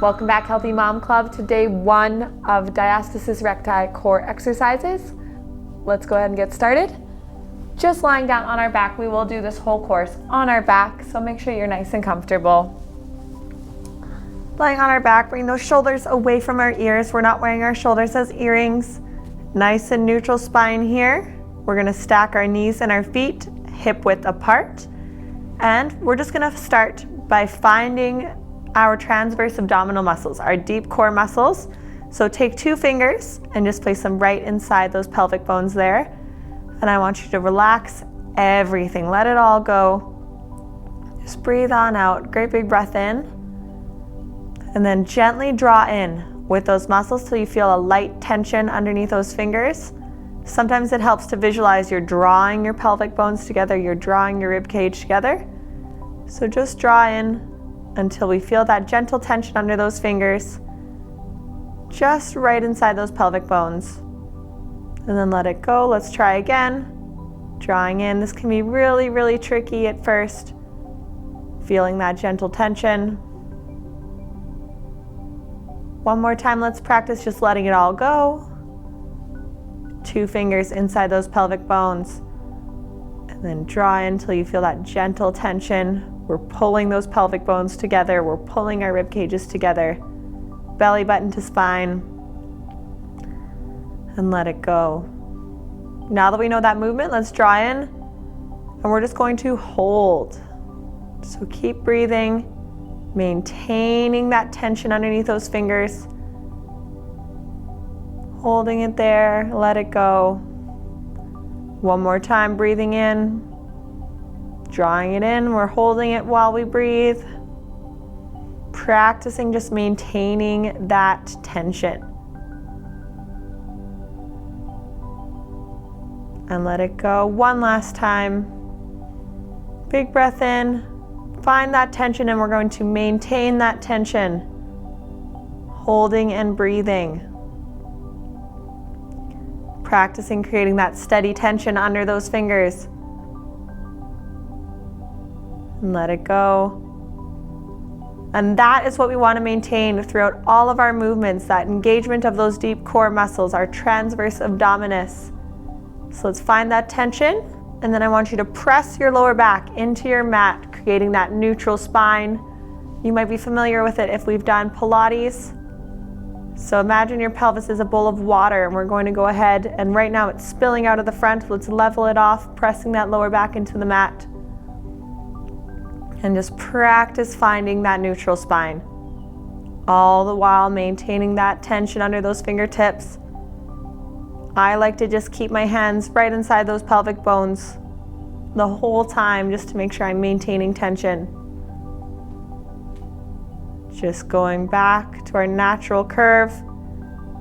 Welcome back, Healthy Mom Club, to day 1 of Diastasis Recti core exercises. Let's go ahead and get started. Just lying down on our back. We will do this whole course on our back, so make sure you're nice and comfortable. Lying on our back, bring those shoulders away from our ears. We're not wearing our shoulders as earrings. Nice and neutral spine here. We're going to stack our knees and our feet hip width apart. And we're just going to start by finding our transverse abdominal muscles, our deep core muscles. So take 2 fingers and just place them right inside those pelvic bones there. And I want you to relax everything. Let it all go. Just breathe on out. Great big breath in. And then gently draw in with those muscles till you feel a light tension underneath those fingers. Sometimes it helps to visualize you're drawing your pelvic bones together, you're drawing your rib cage together. So just draw in until we feel that gentle tension under those fingers, just right inside those pelvic bones. And then let it go. Let's try again. Drawing in. This can be really, really tricky at first. Feeling that gentle tension. One more time, let's practice just letting it all go. 2 fingers inside those pelvic bones. And then draw in until you feel that gentle tension. We're pulling those pelvic bones together. We're pulling our rib cages together. Belly button to spine. And let it go. Now that we know that movement, let's draw in. And we're just going to hold. So keep breathing, maintaining that tension underneath those fingers. Holding it there, let it go. One more time, breathing in. Drawing it in, we're holding it while we breathe. Practicing just maintaining that tension. And let it go. One last time. Big breath in. Find that tension and we're going to maintain that tension. Holding and breathing. Practicing creating that steady tension under those fingers. And let it go. And that is what we want to maintain throughout all of our movements, that engagement of those deep core muscles, our transverse abdominis. So let's find that tension, and then I want you to press your lower back into your mat, creating that neutral spine. You might be familiar with it if we've done Pilates. So imagine your pelvis is a bowl of water, and we're going to go ahead, and right now it's spilling out of the front. Let's level it off, pressing that lower back into the mat. And just practice finding that neutral spine. All the while maintaining that tension under those fingertips. I like to just keep my hands right inside those pelvic bones the whole time, just to make sure I'm maintaining tension. Just going back to our natural curve,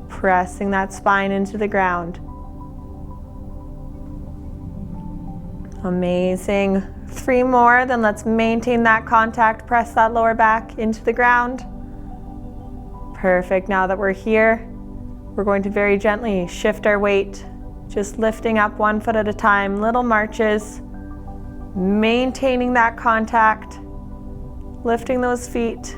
pressing that spine into the ground. Amazing. 3 more, then let's maintain that contact. Press that lower back into the ground. Perfect. Now that we're here, we're going to very gently shift our weight, just lifting up 1 foot at a time, little marches, maintaining that contact, lifting those feet,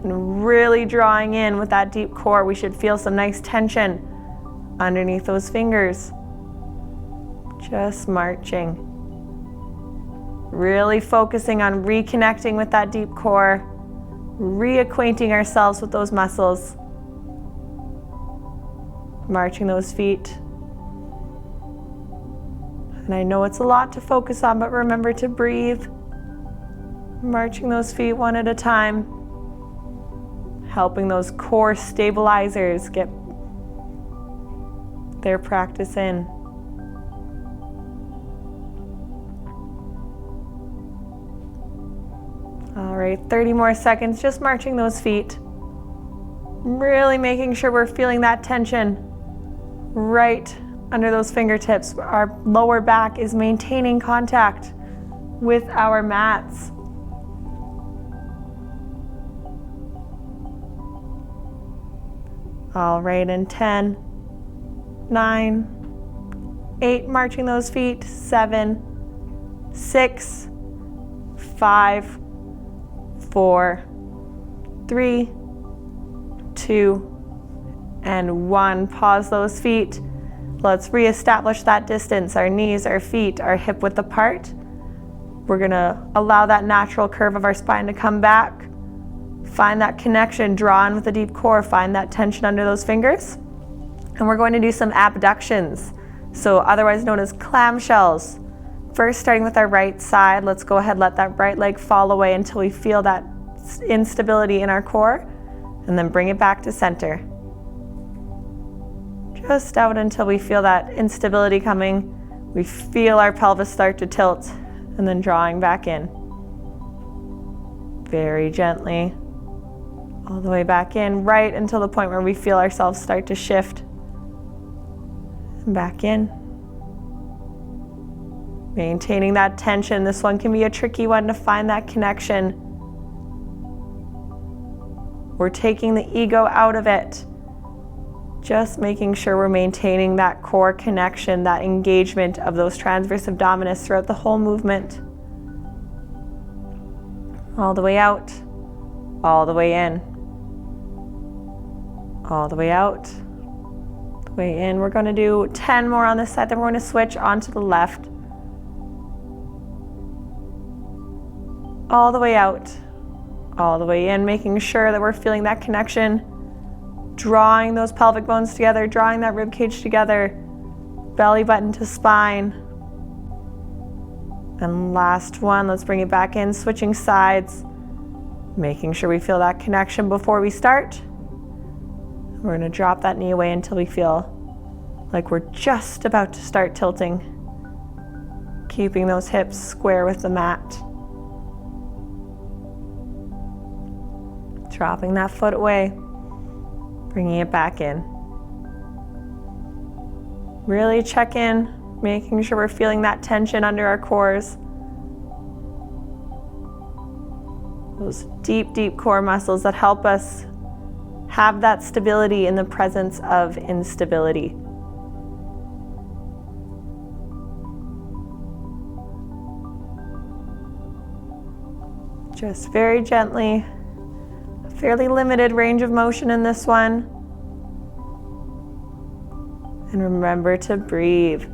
and really drawing in with that deep core. We should feel some nice tension underneath those fingers. Just marching. Really focusing on reconnecting with that deep core, reacquainting ourselves with those muscles. Marching those feet. And I know it's a lot to focus on, but remember to breathe. Marching those feet 1 at a time. Helping those core stabilizers get their practice in. All right, 30 more seconds, just marching those feet. Really making sure we're feeling that tension right under those fingertips. Our lower back is maintaining contact with our mats. All right, in 10, 9, 8, marching those feet, 7, 6, 5, 4, 3, 2, and 1. Pause those feet. Let's reestablish that distance. Our knees, our feet, our hip width apart. We're gonna allow that natural curve of our spine to come back. Find that connection, draw in with the deep core, find that tension under those fingers. And we're going to do some abductions, so otherwise known as clamshells. First, starting with our right side, let's go ahead, let that right leg fall away until we feel that instability in our core, and then bring it back to center. Just out until we feel that instability coming. We feel our pelvis start to tilt, and then drawing back in. Very gently, all the way back in, right until the point where we feel ourselves start to shift. And back in. Maintaining that tension. This one can be a tricky one to find that connection. We're taking the ego out of it. Just making sure we're maintaining that core connection, that engagement of those transverse abdominis throughout the whole movement. All the way out, all the way in. All the way out, the way in. We're going to do 10 more on this side, then we're going to switch onto the left. All the way out, all the way in, making sure that we're feeling that connection, drawing those pelvic bones together, drawing that rib cage together, belly button to spine. And last one, let's bring it back in, switching sides, making sure we feel that connection before we start. We're going to drop that knee away until we feel like we're just about to start tilting, keeping those hips square with the mat. Dropping that foot away, bringing it back in. Really check in, making sure we're feeling that tension under our cores. Those deep, deep core muscles that help us have that stability in the presence of instability. Just very gently, a fairly limited range of motion in this one. And remember to breathe.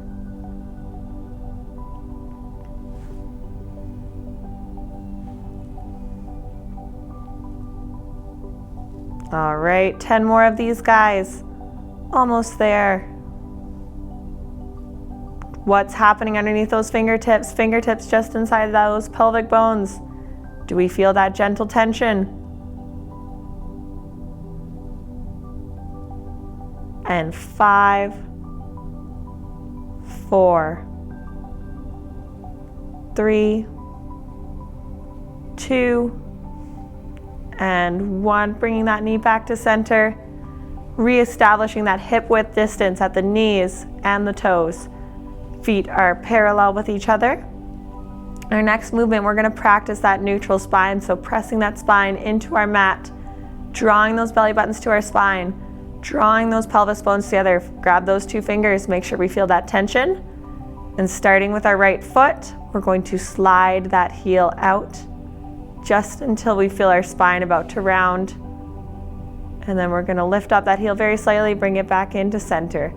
All right, 10 more of these guys. Almost there. What's happening underneath those fingertips? Fingertips just inside those pelvic bones. Do we feel that gentle tension? And 5, 4, 3, 2, and 1, bringing that knee back to center, reestablishing that hip width distance at the knees and the toes. Feet are parallel with each other. Our next movement, we're going to practice that neutral spine, so pressing that spine into our mat, drawing those belly buttons to our spine, drawing those pelvis bones together. Grab those 2 fingers, make sure we feel that tension. And starting with our right foot, we're going to slide that heel out just until we feel our spine about to round. And then we're going to lift up that heel very slightly, bring it back into center.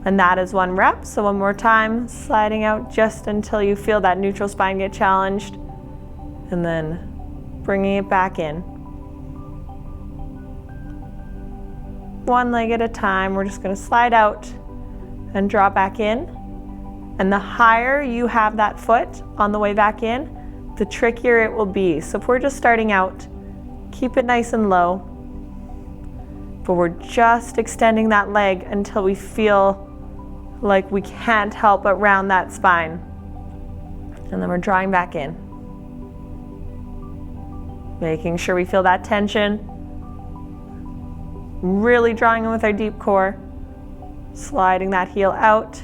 And that is 1 rep. So 1 more time, sliding out just until you feel that neutral spine get challenged. And then bringing it back in. 1 leg at a time. We're just going to slide out and draw back in. And the higher you have that foot on the way back in, the trickier it will be. So if we're just starting out, keep it nice and low. But we're just extending that leg until we feel like we can't help but round that spine. And then we're drawing back in. Making sure we feel that tension. Really drawing in with our deep core. Sliding that heel out.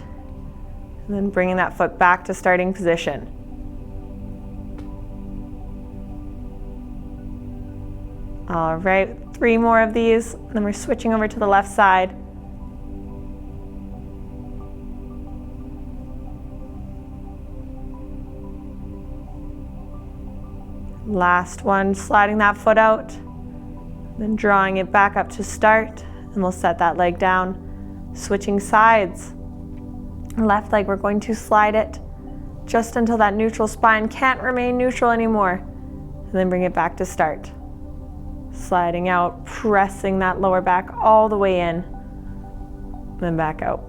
And then bringing that foot back to starting position. All right, 3 more of these, and then we're switching over to the left side. Last one, sliding that foot out, then drawing it back up to start, and we'll set that leg down. Switching sides. Left leg, we're going to slide it just until that neutral spine can't remain neutral anymore, and then bring it back to start. Sliding out, pressing that lower back all the way in, then back out.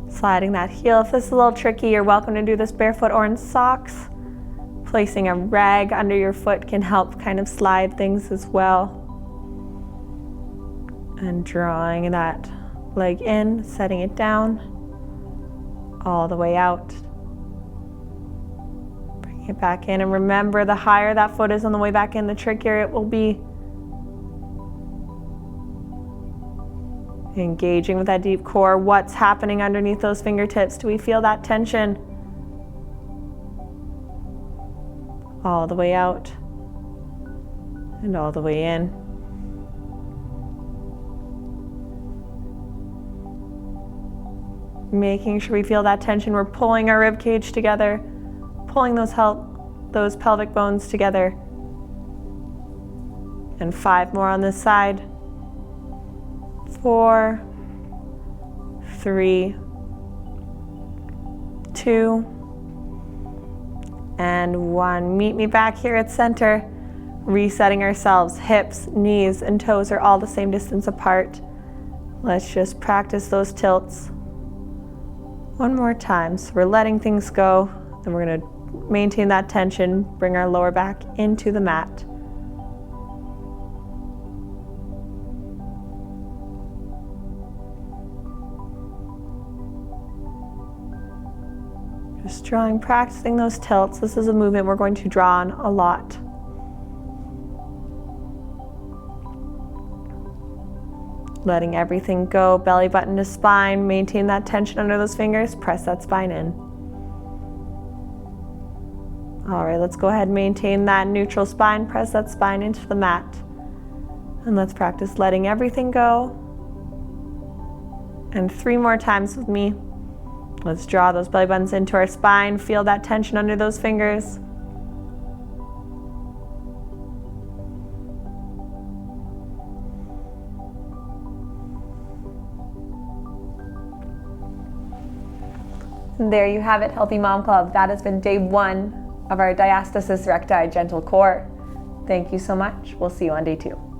Sliding that heel. If this is a little tricky, you're welcome to do this barefoot or in socks. Placing a rag under your foot can help kind of slide things as well. And drawing that leg in, setting it down, all the way out. Bring it back in, and remember, the higher that foot is on the way back in, the trickier it will be. Engaging with that deep core. What's happening underneath those fingertips? Do we feel that tension? All the way out and all the way in. Making sure we feel that tension. We're pulling our rib cage together, pulling those pelvic bones together. And 5 more on this side. 4, 3, 2, and 1. Meet me back here at center, resetting ourselves. Hips, knees, and toes are all the same distance apart. Let's just practice those tilts one more time. So we're letting things go, and we're going to maintain that tension, bring our lower back into the mat. Just drawing, practicing those tilts. This is a movement we're going to draw on a lot. Letting everything go, belly button to spine, maintain that tension under those fingers, press that spine in. All right, let's go ahead and maintain that neutral spine, press that spine into the mat. And let's practice letting everything go. And 3 more times with me. Let's draw those belly buttons into our spine, feel that tension under those fingers. And there you have it, Healthy Mom Club. That has been day 1 of our Diastasis Recti Gentle Core. Thank you so much. We'll see you on day 2.